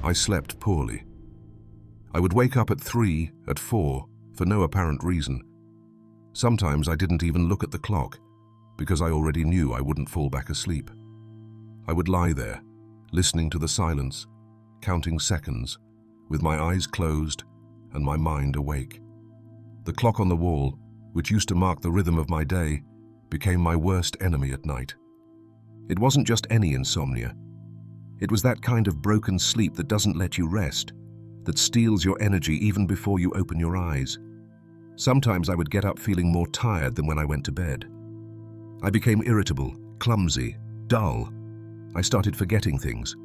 I slept poorly. I would wake up at 3, at 4, for no apparent reason. Sometimes I didn't even look at the clock, because I already knew I wouldn't fall back asleep. I would lie there, listening to the silence, counting seconds, with my eyes closed and my mind awake. The clock on the wall, which used to mark the rhythm of my day, became my worst enemy at night. It wasn't just any insomnia. It was that kind of broken sleep that doesn't let you rest, that steals your energy even before you open your eyes. Sometimes I would get up feeling more tired than when I went to bed. I became irritable, clumsy, dull. I started forgetting things.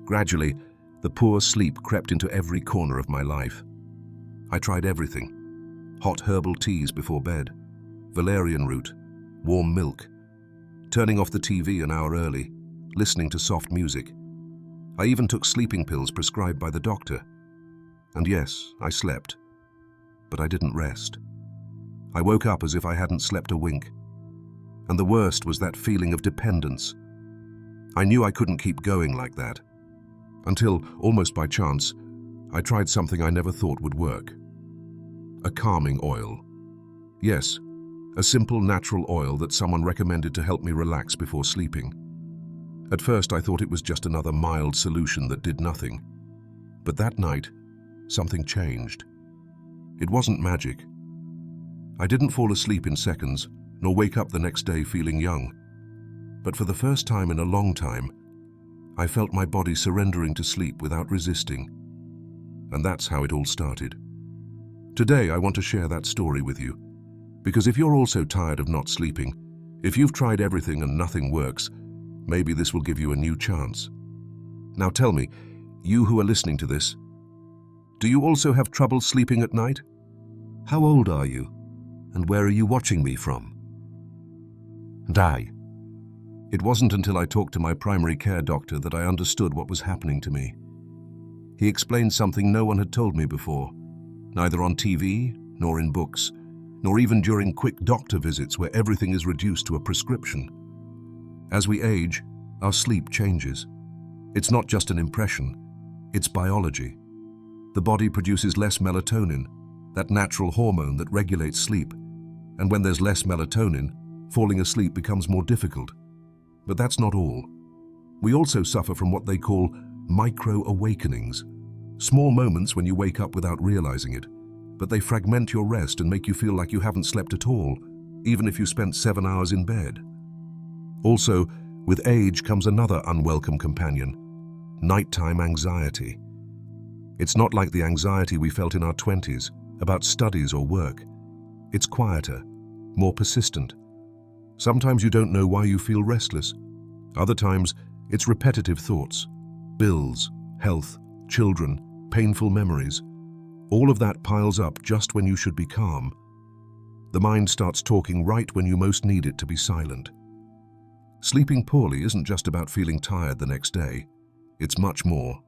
Gradually, the poor sleep crept into every corner of my life. I tried everything. Hot herbal teas before bed, valerian root, warm milk, turning off the TV an hour early, listening to soft music. I even took sleeping pills prescribed by the doctor. And yes, I slept, but I didn't rest. I woke up as if I hadn't slept a wink. And the worst was that feeling of dependence. I knew I couldn't keep going like that. Until, almost by chance, I tried something I never thought would work. A calming oil. Yes, a simple natural oil that someone recommended to help me relax before sleeping. At first I thought it was just another mild solution that did nothing. But that night, something changed. It wasn't magic. I didn't fall asleep in seconds, nor wake up the next day feeling young. But for the first time in a long time, I felt my body surrendering to sleep without resisting. And that's how it all started. Today, I want to share that story with you. Because if you're also tired of not sleeping, if you've tried everything and nothing works, maybe this will give you a new chance. Now tell me, you who are listening to this, do you also have trouble sleeping at night? How old are you? And where are you watching me from? It wasn't until I talked to my primary care doctor that I understood what was happening to me. He explained something no one had told me before, neither on TV, nor in books, nor even during quick doctor visits where everything is reduced to a prescription. As we age, our sleep changes. It's not just an impression, it's biology. The body produces less melatonin, that natural hormone that regulates sleep. And when there's less melatonin, falling asleep becomes more difficult. But that's not all. We also suffer from what they call micro-awakenings, small moments when you wake up without realizing it, but they fragment your rest and make you feel like you haven't slept at all, even if you spent 7 hours in bed. Also, with age comes another unwelcome companion, nighttime anxiety. It's not like the anxiety we felt in our 20s, about studies or work. It's quieter, more persistent. Sometimes you don't know why you feel restless. Other times, it's repetitive thoughts. Bills, health, children, painful memories. All of that piles up just when you should be calm. The mind starts talking right when you most need it to be silent. Sleeping poorly isn't just about feeling tired the next day. It's much more.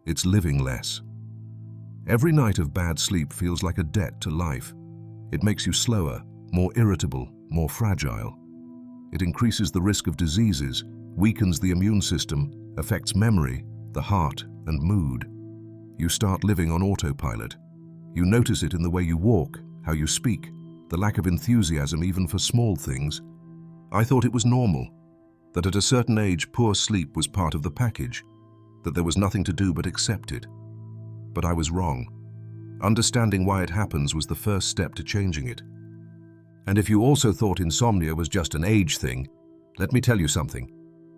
It's living less. Every night of bad sleep feels like a debt to life. It makes you slower, more irritable, more fragile. It increases the risk of diseases, weakens the immune system, affects memory, the heart, and mood. You start living on autopilot. You notice it in the way you walk, how you speak, the lack of enthusiasm even for small things. I thought it was normal, that at a certain age poor sleep was part of the package, that there was nothing to do but accept it. But I was wrong. Understanding why it happens was the first step to changing it. And if you also thought insomnia was just an age thing, let me tell you something.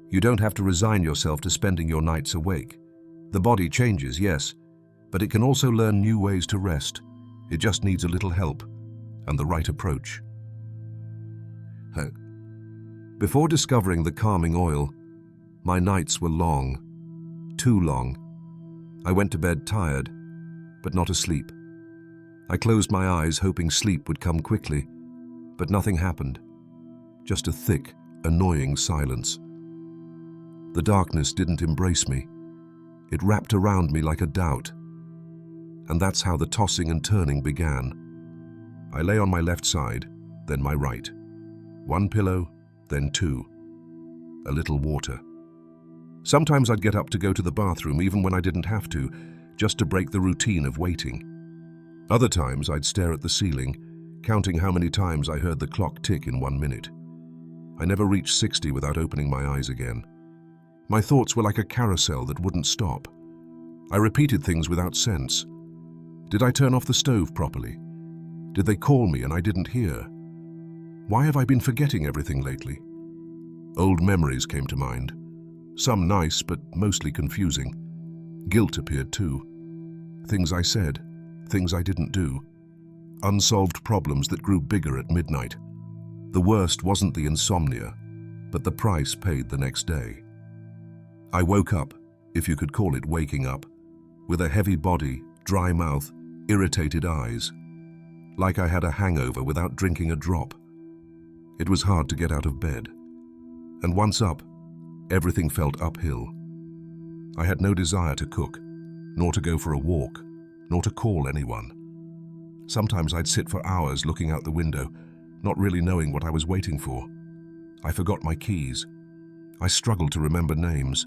You don't have to resign yourself to spending your nights awake. The body changes, yes, but it can also learn new ways to rest. It just needs a little help and the right approach. Before discovering the calming oil, my nights were long, too long. I went to bed tired, but not asleep. I closed my eyes hoping sleep would come quickly, but nothing happened. Just a thick, annoying silence. The darkness didn't embrace me. It wrapped around me like a doubt. And that's how the tossing and turning began. I lay on my left side, then my right. One pillow, then two. A little water. Sometimes I'd get up to go to the bathroom even when I didn't have to, just to break the routine of waiting. Other times I'd stare at the ceiling, counting how many times I heard the clock tick in 1 minute. I never reached 60 without opening my eyes again. My thoughts were like a carousel that wouldn't stop. I repeated things without sense. Did I turn off the stove properly? Did they call me and I didn't hear? Why have I been forgetting everything lately? Old memories came to mind. Some nice, but mostly confusing. Guilt appeared too. Things I said, things I didn't do. Unsolved problems that grew bigger at midnight. The worst wasn't the insomnia, but the price paid the next day. I woke up, if you could call it waking up, with a heavy body, dry mouth, irritated eyes, like I had a hangover without drinking a drop. It was hard to get out of bed. And once up, everything felt uphill. I had no desire to cook, nor to go for a walk, nor to call anyone. Sometimes I'd sit for hours looking out the window, not really knowing what I was waiting for. I forgot my keys. I struggled to remember names.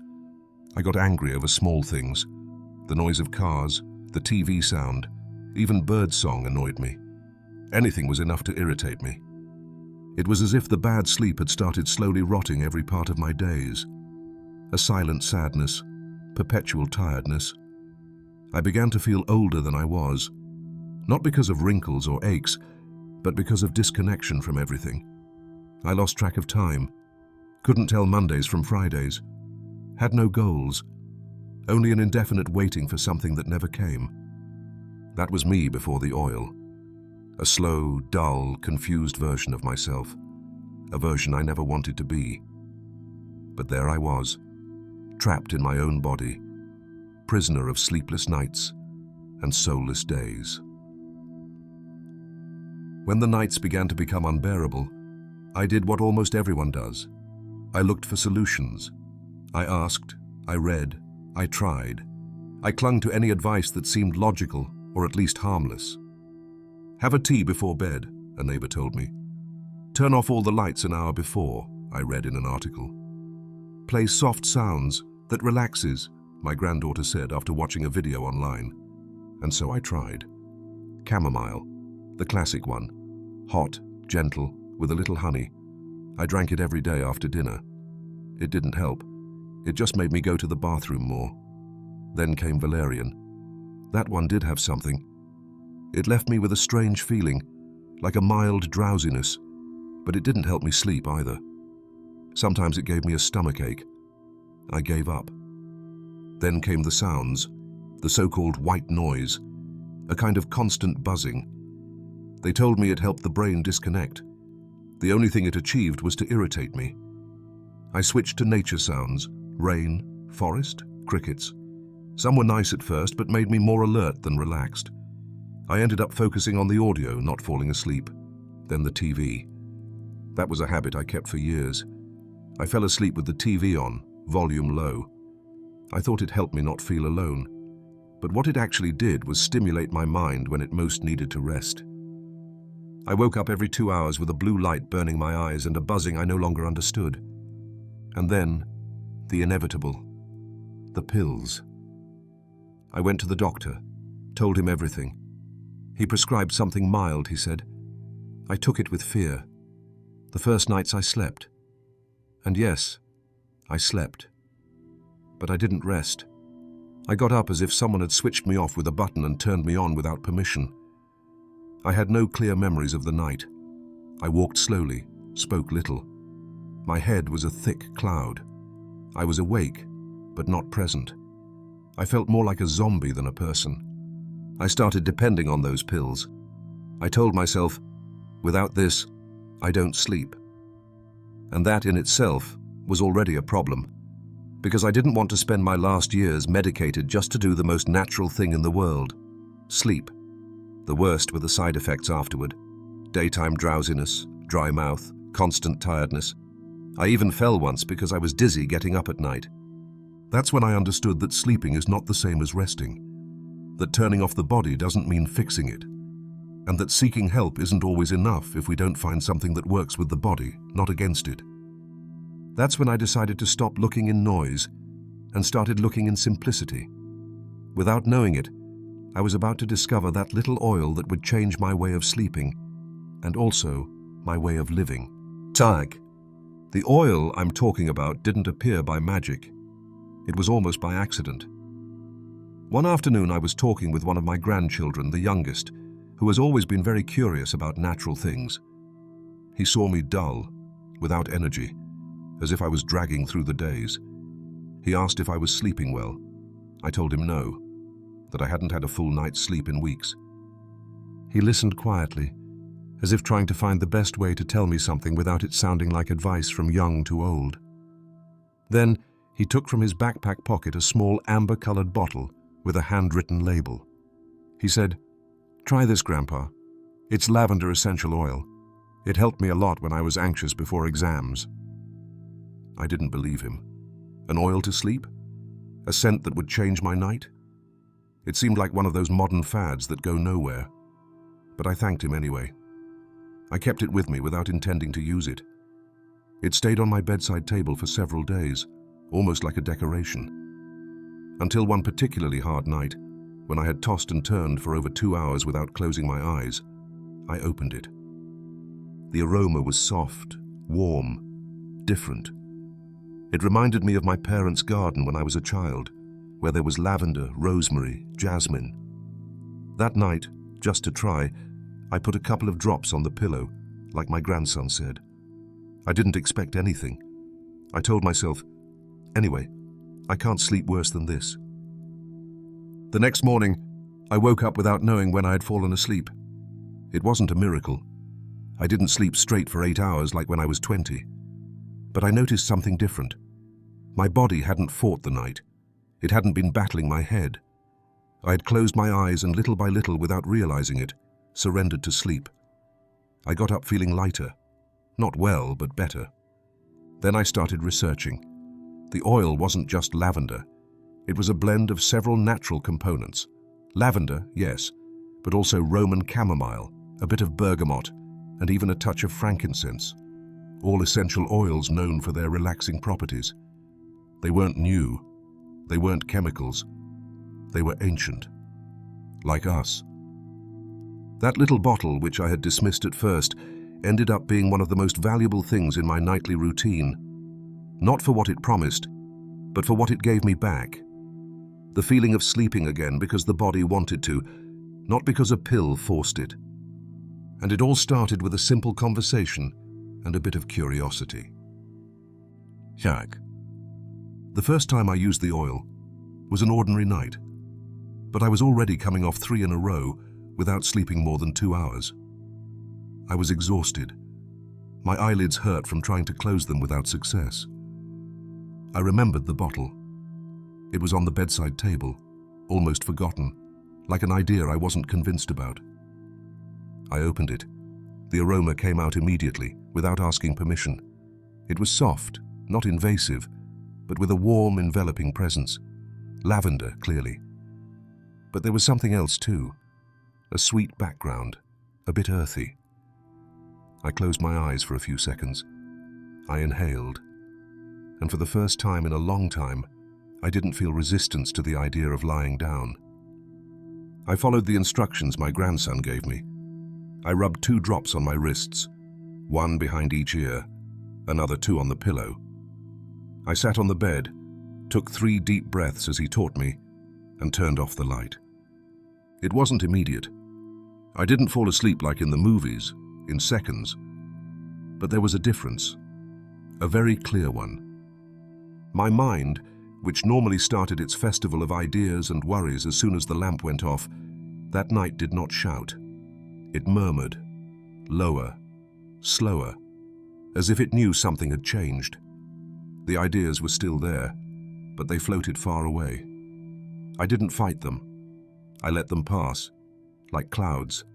I got angry over small things. The noise of cars, the TV sound, even birdsong annoyed me. Anything was enough to irritate me. It was as if the bad sleep had started slowly rotting every part of my days. A silent sadness, perpetual tiredness. I began to feel older than I was, not because of wrinkles or aches, but because of disconnection from everything. I lost track of time, couldn't tell Mondays from Fridays, had no goals, only an indefinite waiting for something that never came. That was me before the oil. A slow, dull, confused version of myself, a version I never wanted to be. But there I was, trapped in my own body, prisoner of sleepless nights and soulless days. When the nights began to become unbearable, I did what almost everyone does. I looked for solutions. I asked, I read, I tried. I clung to any advice that seemed logical or at least harmless. Have a tea before bed, a neighbor told me. Turn off all the lights an hour before, I read in an article. Play soft sounds that relaxes, my granddaughter said after watching a video online. And so I tried. Chamomile, the classic one. Hot, gentle, with a little honey. I drank it every day after dinner. It didn't help. It just made me go to the bathroom more. Then came valerian. That one did have something. It left me with a strange feeling, like a mild drowsiness, but it didn't help me sleep either. Sometimes it gave me a stomachache. I gave up. Then came the sounds, the so-called white noise, a kind of constant buzzing. They told me it helped the brain disconnect. The only thing it achieved was to irritate me. I switched to nature sounds, rain, forest, crickets. Some were nice at first, but made me more alert than relaxed. I ended up focusing on the audio, not falling asleep. Then the TV. That was a habit I kept for years. I fell asleep with the TV on, volume low. I thought it helped me not feel alone. But what it actually did was stimulate my mind when it most needed to rest. I woke up every 2 hours with a blue light burning my eyes and a buzzing I no longer understood. And then, the inevitable. The pills. I went to the doctor, told him everything. He prescribed something mild, he said. I took it with fear. The first nights I slept. And yes, I slept. But I didn't rest. I got up as if someone had switched me off with a button and turned me on without permission. I had no clear memories of the night. I walked slowly, spoke little. My head was a thick cloud. I was awake, but not present. I felt more like a zombie than a person. I started depending on those pills. I told myself, without this, I don't sleep. And that in itself was already a problem, because I didn't want to spend my last years medicated just to do the most natural thing in the world, sleep. The worst were the side effects afterward. Daytime drowsiness, dry mouth, constant tiredness. I even fell once because I was dizzy getting up at night. That's when I understood that sleeping is not the same as resting, that turning off the body doesn't mean fixing it, and that seeking help isn't always enough if we don't find something that works with the body, not against it. That's when I decided to stop looking in noise and started looking in simplicity. Without knowing it, I was about to discover that little oil that would change my way of sleeping and also my way of living. Tag. The oil I'm talking about didn't appear by magic. It was almost by accident. One afternoon I was talking with one of my grandchildren, the youngest, who has always been very curious about natural things. He saw me dull, without energy, as if I was dragging through the days. He asked if I was sleeping well. I told him no, that I hadn't had a full night's sleep in weeks. He listened quietly, as if trying to find the best way to tell me something without it sounding like advice from young to old. Then he took from his backpack pocket a small amber-colored bottle with a handwritten label. He said, "Try this, Grandpa. It's lavender essential oil. It helped me a lot when I was anxious before exams." I didn't believe him. An oil to sleep? A scent that would change my night? It seemed like one of those modern fads that go nowhere. But I thanked him anyway. I kept it with me without intending to use it. It stayed on my bedside table for several days, almost like a decoration. Until one particularly hard night, when I had tossed and turned for over 2 hours without closing my eyes, I opened it. The aroma was soft, warm, different. It reminded me of my parents' garden when I was a child, where there was lavender, rosemary, jasmine. That night, just to try, I put a couple of drops on the pillow, like my grandson said. I didn't expect anything. I told myself, anyway, I can't sleep worse than this. The next morning, I woke up without knowing when I had fallen asleep. It wasn't a miracle. I didn't sleep straight for 8 hours like when I was 20. But I noticed something different. My body hadn't fought the night. It hadn't been battling my head. I had closed my eyes and little by little, without realizing it, surrendered to sleep. I got up feeling lighter. Not well, but better. Then I started researching. The oil wasn't just lavender. It was a blend of several natural components. Lavender, yes, but also Roman chamomile, a bit of bergamot, and even a touch of frankincense. All essential oils known for their relaxing properties. They weren't new. They weren't chemicals. They were ancient. Like us. That little bottle, which I had dismissed at first, ended up being one of the most valuable things in my nightly routine. Not for what it promised, but for what it gave me back. The feeling of sleeping again because the body wanted to, not because a pill forced it. And it all started with a simple conversation and a bit of curiosity. Jack. The first time I used the oil was an ordinary night, but I was already coming off 3 in a row without sleeping more than 2 hours. I was exhausted. My eyelids hurt from trying to close them without success. I remembered the bottle. It was on the bedside table, almost forgotten, like an idea I wasn't convinced about. I opened it. The aroma came out immediately, without asking permission. It was soft, not invasive, but with a warm, enveloping presence. Lavender, clearly. But there was something else too. A sweet background, a bit earthy. I closed my eyes for a few seconds. I inhaled. And for the first time in a long time, I didn't feel resistance to the idea of lying down. I followed the instructions my grandson gave me. I rubbed 2 drops on my wrists, 1 behind each ear, another 2 on the pillow. I sat on the bed, took 3 deep breaths as he taught me, and turned off the light. It wasn't immediate. I didn't fall asleep like in the movies, in seconds. But there was a difference, a very clear one. My mind, which normally started its festival of ideas and worries as soon as the lamp went off, that night did not shout. It murmured, lower, slower, as if it knew something had changed. The ideas were still there, but they floated far away. I didn't fight them. I let them pass, like clouds.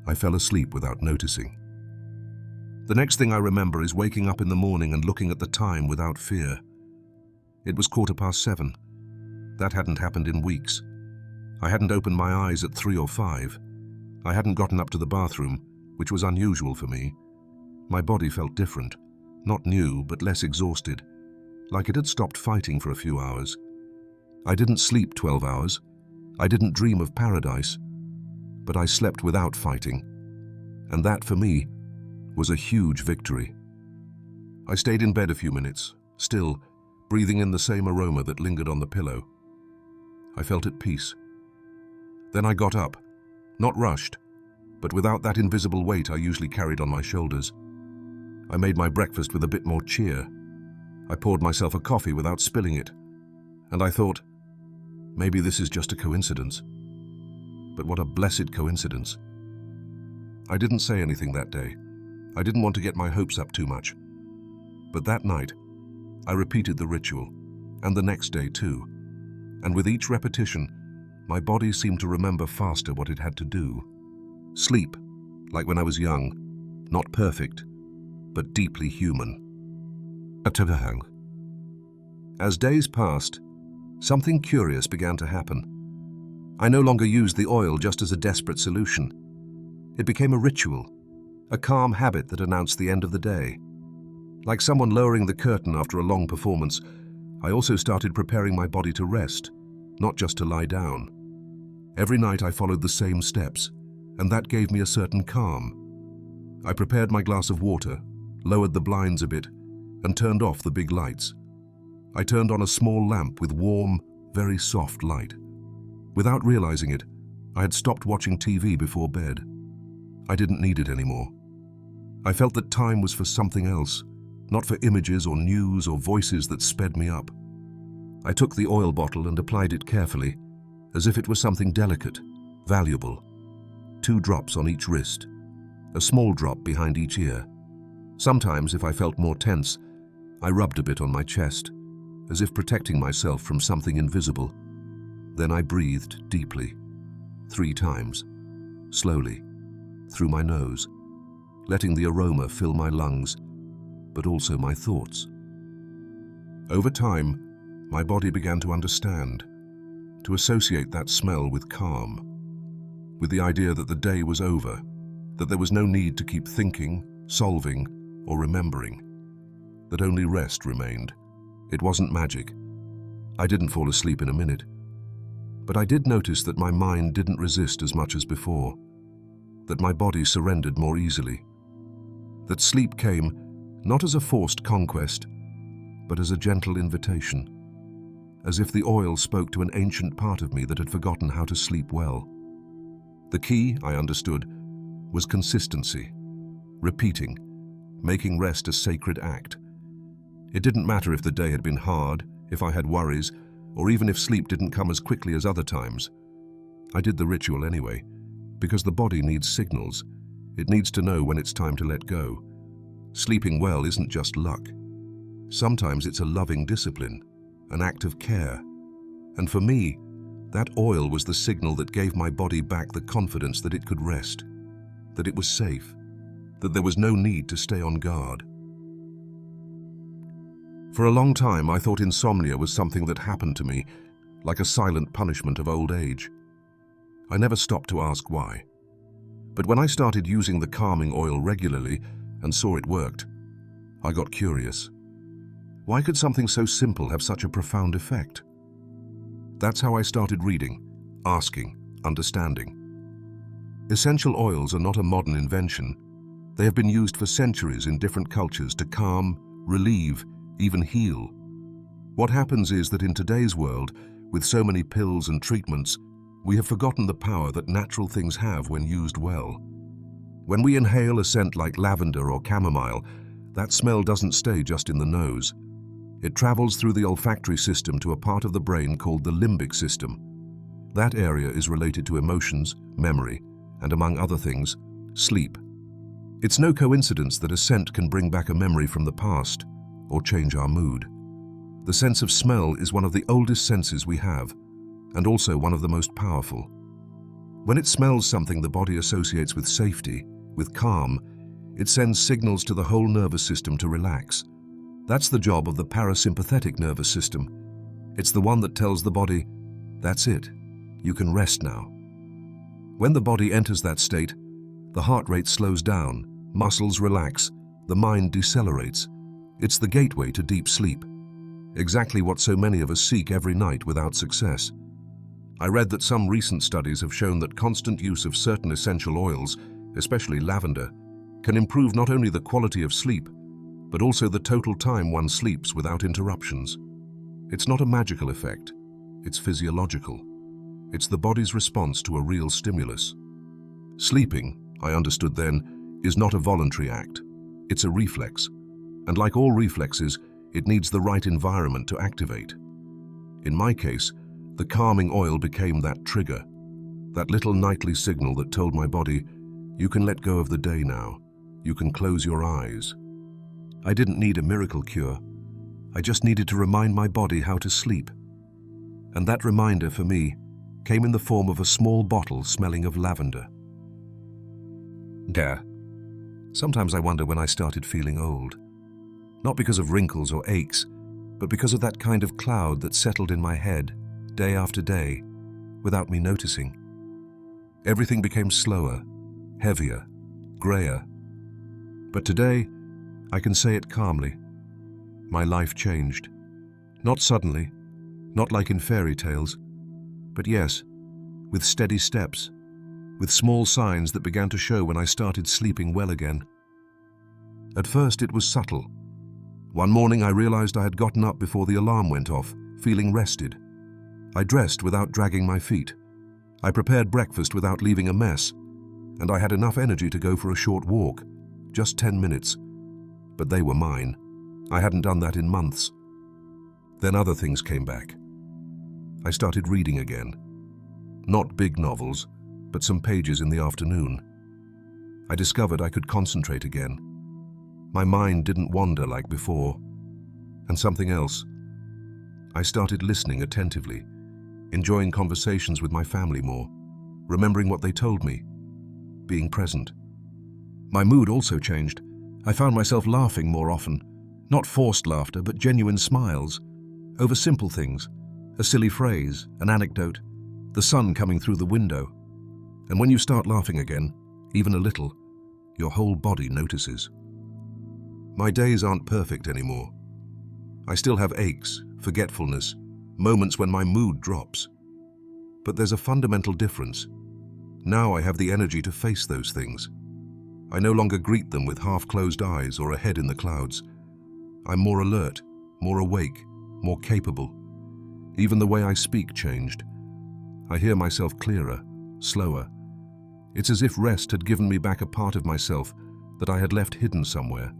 I fell asleep without noticing. The next thing I remember is waking up in the morning and looking at the time without fear. It was 7:15. That hadn't happened in weeks. I hadn't opened my eyes at 3 or 5. I hadn't gotten up to the bathroom, which was unusual for me. My body felt different, not new, but less exhausted. like it had stopped fighting for a few hours. I didn't sleep 12 hours. I didn't dream of paradise. But I slept without fighting. And that, for me, was a huge victory. I stayed in bed a few minutes, still, breathing in the same aroma that lingered on the pillow. I felt at peace. Then I got up, not rushed, but without that invisible weight I usually carried on my shoulders. I made my breakfast with a bit more cheer. I poured myself a coffee without spilling it. And I thought, maybe this is just a coincidence. But what a blessed coincidence. I didn't say anything that day. I didn't want to get my hopes up too much. But that night, I repeated the ritual, and the next day too. And with each repetition, my body seemed to remember faster what it had to do. Sleep, like when I was young, not perfect, but deeply human. As days passed, something curious began to happen. I no longer used the oil just as a desperate solution. It became a ritual, a calm habit that announced the end of the day. Like someone lowering the curtain after a long performance, I also started preparing my body to rest, not just to lie down. Every night I followed the same steps, and that gave me a certain calm. I prepared my glass of water, lowered the blinds a bit, and turned off the big lights. I turned on a small lamp with warm, very soft light. Without realizing it, I had stopped watching TV before bed. I didn't need it anymore. I felt that time was for something else, not for images or news or voices that sped me up. I took the oil bottle and applied it carefully, as if it was something delicate, valuable. 2 drops on each wrist, a small drop behind each ear. Sometimes, if I felt more tense, I rubbed a bit on my chest, as if protecting myself from something invisible. Then I breathed deeply, 3 times, slowly, through my nose, letting the aroma fill my lungs, but also my thoughts. Over time, my body began to understand, to associate that smell with calm, with the idea that the day was over, that there was no need to keep thinking, solving, or remembering, that only rest remained. It wasn't magic. I didn't fall asleep in a minute. But I did notice that my mind didn't resist as much as before, that my body surrendered more easily, that sleep came not as a forced conquest, but as a gentle invitation, as if the oil spoke to an ancient part of me that had forgotten how to sleep well. The key, I understood, was consistency, repeating, making rest a sacred act. It didn't matter if the day had been hard, if I had worries, or even if sleep didn't come as quickly as other times. I did the ritual anyway, because the body needs signals. It needs to know when it's time to let go. Sleeping well isn't just luck. Sometimes it's a loving discipline, an act of care. And for me, that oil was the signal that gave my body back the confidence that it could rest, that it was safe, that there was no need to stay on guard. For a long time, I thought insomnia was something that happened to me, like a silent punishment of old age. I never stopped to ask why. But when I started using the calming oil regularly and saw it worked, I got curious. Why could something so simple have such a profound effect? That's how I started reading, asking, understanding. Essential oils are not a modern invention. They have been used for centuries in different cultures to calm, relieve, even heal. What happens is that in today's world, with so many pills and treatments, we have forgotten the power that natural things have when used well. When we inhale a scent like lavender or chamomile, that smell doesn't stay just in the nose. It travels through the olfactory system to a part of the brain called the limbic system. That area is related to emotions, memory, and among other things, sleep. It's no coincidence that a scent can bring back a memory from the past or change our mood. The sense of smell is one of the oldest senses we have, and also one of the most powerful. When it smells something the body associates with safety, with calm, it sends signals to the whole nervous system to relax. That's the job of the parasympathetic nervous system. It's the one that tells the body, that's it, you can rest now. When the body enters that state, the heart rate slows down, muscles relax, the mind decelerates. It's the gateway to deep sleep. exactly what so many of us seek every night without success. I read that some recent studies have shown that constant use of certain essential oils, especially lavender, can improve not only the quality of sleep, but also the total time one sleeps without interruptions. It's not a magical effect, it's physiological. It's the body's response to a real stimulus. Sleeping, I understood then, is not a voluntary act. It's a reflex. And like all reflexes, it needs the right environment to activate. In my case, the calming oil became that trigger, that little nightly signal that told my body, you can let go of the day now. You can close your eyes. I didn't need a miracle cure. I just needed to remind my body how to sleep. And that reminder for me came in the form of a small bottle smelling of lavender. Sometimes I wonder when I started feeling old. Not because of wrinkles or aches, but because of that kind of cloud that settled in my head, day after day, without me noticing. Everything became slower, heavier, grayer. But today, I can say it calmly. My life changed. Not suddenly, not like in fairy tales, but yes, with steady steps, with small signs that began to show when I started sleeping well again. At first, it was subtle. One morning, I realized I had gotten up before the alarm went off, feeling rested. I dressed without dragging my feet. I prepared breakfast without leaving a mess, and I had enough energy to go for a short walk, just 10 minutes. But they were mine. I hadn't done that in months. Then other things came back. I started reading again. Not big novels, but some pages in the afternoon. I discovered I could concentrate again. My mind didn't wander like before. And something else. I started listening attentively, enjoying conversations with my family more, remembering what they told me, being present. My mood also changed. I found myself laughing more often, not forced laughter, but genuine smiles, over simple things, a silly phrase, an anecdote, the sun coming through the window. And when you start laughing again, even a little, your whole body notices. My days aren't perfect anymore. I still have aches, forgetfulness, moments when my mood drops. But there's a fundamental difference. Now I have the energy to face those things. I no longer greet them with half-closed eyes or a head in the clouds. I'm more alert, more awake, more capable. Even the way I speak changed. I hear myself clearer, slower. It's as if rest had given me back a part of myself that I had left hidden somewhere.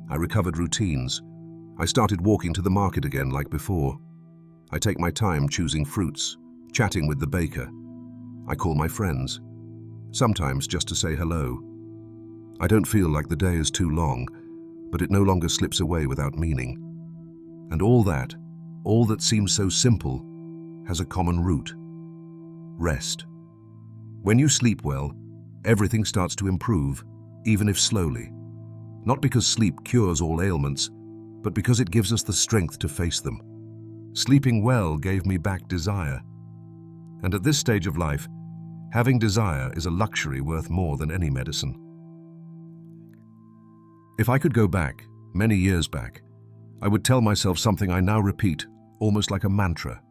I recovered routines. I started walking to the market again like before. I take my time choosing fruits, chatting with the baker. I call my friends, sometimes just to say hello. I don't feel like the day is too long, but it no longer slips away without meaning. And all that seems so simple, has a common root: rest. When you sleep well, everything starts to improve, even if slowly. Not because sleep cures all ailments, but because it gives us the strength to face them. Sleeping well gave me back desire. And at this stage of life, having desire is a luxury worth more than any medicine. If I could go back, many years back, I would tell myself something I now repeat, almost like a mantra.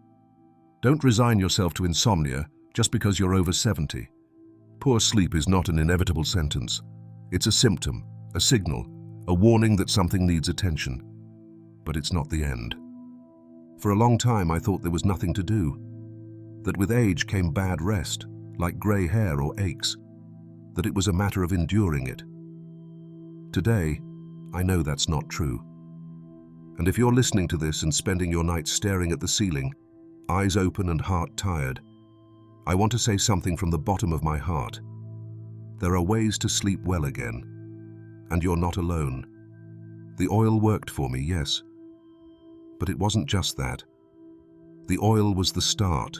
Don't resign yourself to insomnia just because you're over 70. Poor sleep is not an inevitable sentence. It's a symptom, a signal, a warning that something needs attention. But it's not the end. For a long time, I thought there was nothing to do. That with age came bad rest, like grey hair or aches. That it was a matter of enduring it. Today, I know that's not true. And if you're listening to this and spending your nights staring at the ceiling, eyes open and heart tired, I want to say something from the bottom of my heart. There are ways to sleep well again, and you're not alone. The oil worked for me, yes, but it wasn't just that. The oil was the start,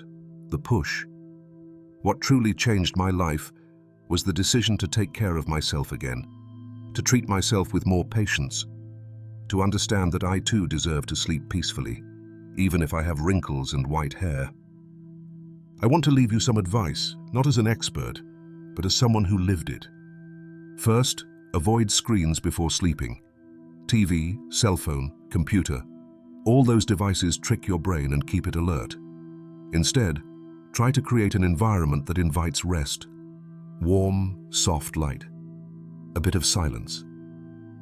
the push. What truly changed my life was the decision to take care of myself again, to treat myself with more patience, to understand that I too deserve to sleep peacefully, even if I have wrinkles and white hair. I want to leave you some advice, not as an expert, but as someone who lived it. First, avoid screens before sleeping. TV, cell phone, computer. All those devices trick your brain and keep it alert. Instead, try to create an environment that invites rest. Warm, soft light. A bit of silence.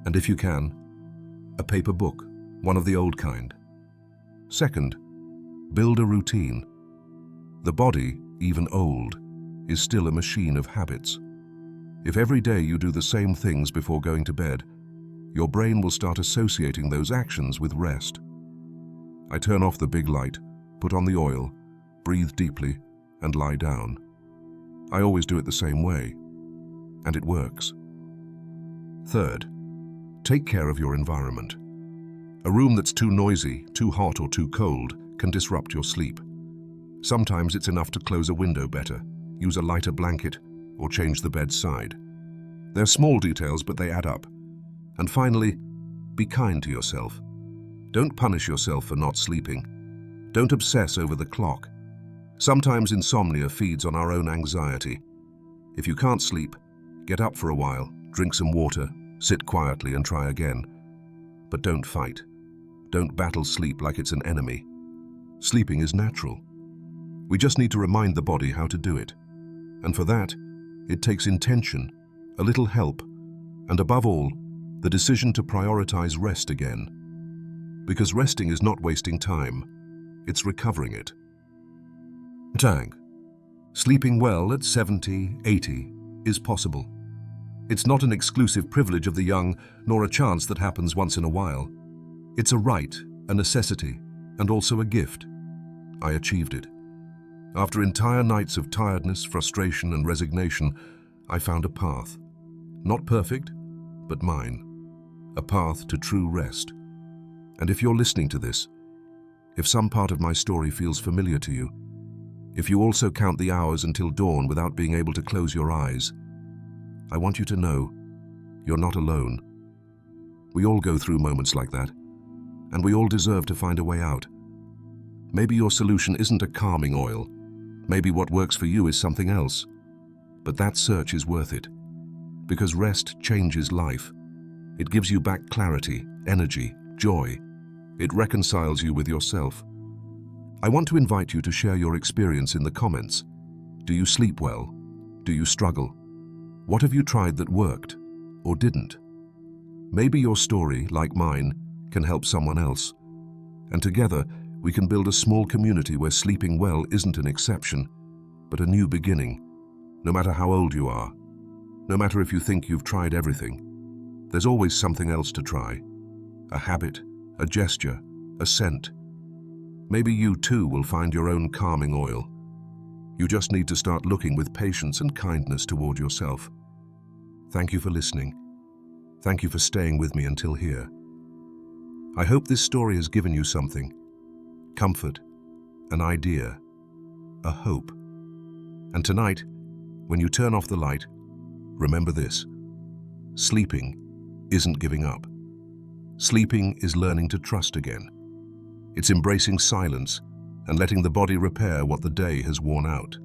And if you can, a paper book, one of the old kind. Second, build a routine. The body, even old, is still a machine of habits. If every day you do the same things before going to bed, your brain will start associating those actions with rest. I turn off the big light, put on the oil, breathe deeply, and lie down. I always do it the same way, and it works. Third, take care of your environment. A room that's too noisy, too hot, or too cold can disrupt your sleep. Sometimes it's enough to close a window better, use a lighter blanket, or change the bed's side. They're small details, but they add up. And finally, be kind to yourself. Don't punish yourself for not sleeping. Don't obsess over the clock. Sometimes insomnia feeds on our own anxiety. If you can't sleep, get up for a while, drink some water, sit quietly and try again. But don't fight. Don't battle sleep like it's an enemy. Sleeping is natural. We just need to remind the body how to do it. And for that, it takes intention, a little help, and above all, the decision to prioritize rest again. Because resting is not wasting time, it's recovering it. Tang. Sleeping well at 70, 80 is possible. It's not an exclusive privilege of the young, nor a chance that happens once in a while. It's a right, a necessity, and also a gift. I achieved it. After entire nights of tiredness, frustration, and resignation, I found a path. Not perfect, but mine. A path to true rest. And if you're listening to this, if some part of my story feels familiar to you, if you also count the hours until dawn without being able to close your eyes, I want you to know you're not alone. We all go through moments like that, and we all deserve to find a way out. Maybe your solution isn't a calming oil. Maybe what works for you is something else. But that search is worth it, because rest changes life. It gives you back clarity, energy, joy. It reconciles you with yourself. I want to invite you to share your experience in the comments. Do you sleep well? Do you struggle? What have you tried that worked or didn't? Maybe your story, like mine, can help someone else. And together, we can build a small community where sleeping well isn't an exception, but a new beginning. No matter how old you are, no matter if you think you've tried everything, there's always something else to try. A habit, a gesture, a scent. Maybe you too will find your own calming oil. You just need to start looking with patience and kindness toward yourself. Thank you for listening. Thank you for staying with me until here. I hope this story has given you something. Comfort, an idea, a hope. And tonight, when you turn off the light, remember this. Sleeping isn't giving up. Sleeping is learning to trust again. It's embracing silence and letting the body repair what the day has worn out.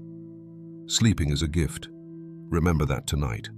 Sleeping is a gift. Remember that tonight.